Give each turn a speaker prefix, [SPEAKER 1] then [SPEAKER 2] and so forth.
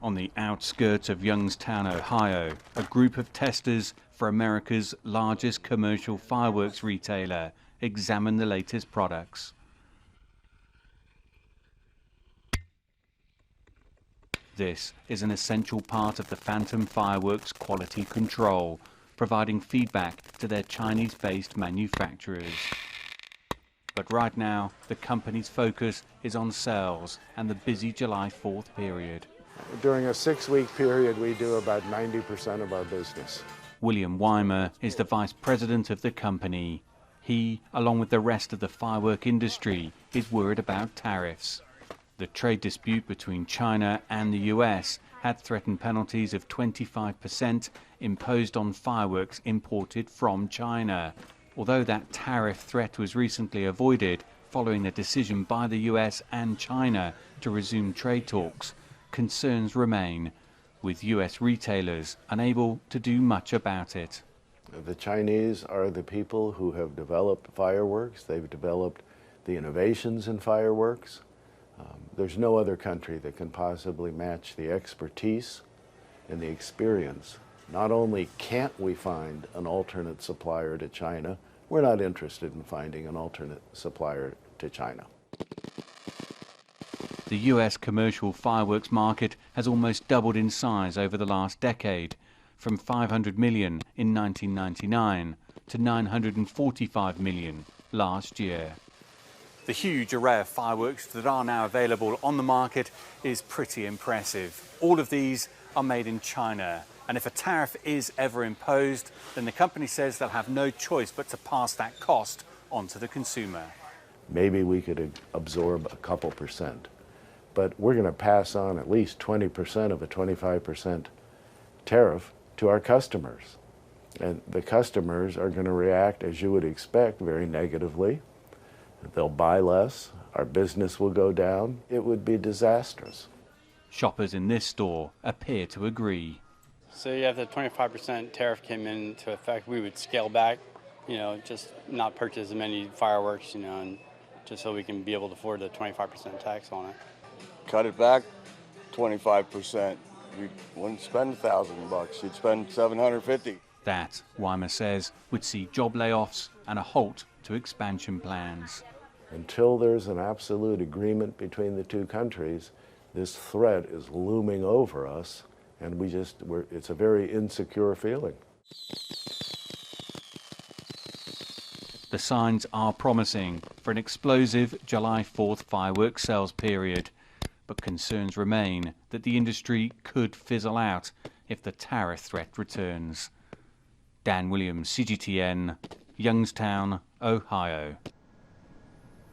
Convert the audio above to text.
[SPEAKER 1] On the outskirts of Youngstown, Ohio, a group of testers for America's largest commercial fireworks retailer examine the latest products. This is an essential part of the Phantom Fireworks quality control, providing feedback to their Chinese-based manufacturers. But right now, the company's focus is on sales and the busy July 4th period.
[SPEAKER 2] During a 6-week period, we do about 90% of our business.
[SPEAKER 1] William Weimer is the vice president of the company. He, along with the rest of the firework industry, is worried about tariffs. The trade dispute between China and the US had threatened penalties of 25% imposed on fireworks imported from China. Although that tariff threat was recently avoided following a decision by the US and China to resume trade talks, concerns remain, with US retailers unable to do much about it.
[SPEAKER 2] The Chinese are the people who have developed fireworks. They've developed the innovations in fireworks. There's no other country that can possibly match the expertise and the experience. Not only can't we find an alternate supplier to China, we're not interested in finding an alternate supplier to China.
[SPEAKER 1] The US commercial fireworks market has almost doubled in size over the last decade, from 500 million in 1999 to 945 million last year. The huge array of fireworks that are now available on the market is pretty impressive. All of these are made in China, and if a tariff is ever imposed, then the company says they'll have no choice but to pass that cost on to the consumer.
[SPEAKER 2] Maybe we could absorb a couple percent, but we're going to pass on at least 20% of a 25% tariff to our customers. And the customers are going to react, as you would expect, very negatively. They'll buy less, our business will go down. It would be disastrous.
[SPEAKER 1] Shoppers in this store appear to agree.
[SPEAKER 3] So if the 25% tariff came into effect, we would scale back, just not purchase as many fireworks, and just so we can be able to afford the 25% tax on it.
[SPEAKER 4] Cut it back 25%. You wouldn't spend $1,000, you'd spend $750.
[SPEAKER 1] That, Weimer says, would see job layoffs and a halt to expansion plans.
[SPEAKER 2] Until there's an absolute agreement between the two countries, this threat is looming over us, and it's a very insecure feeling.
[SPEAKER 1] The signs are promising for an explosive July 4th fireworks sales period, but concerns remain that the industry could fizzle out if the tariff threat returns. Dan Williams, CGTN, Youngstown, Ohio.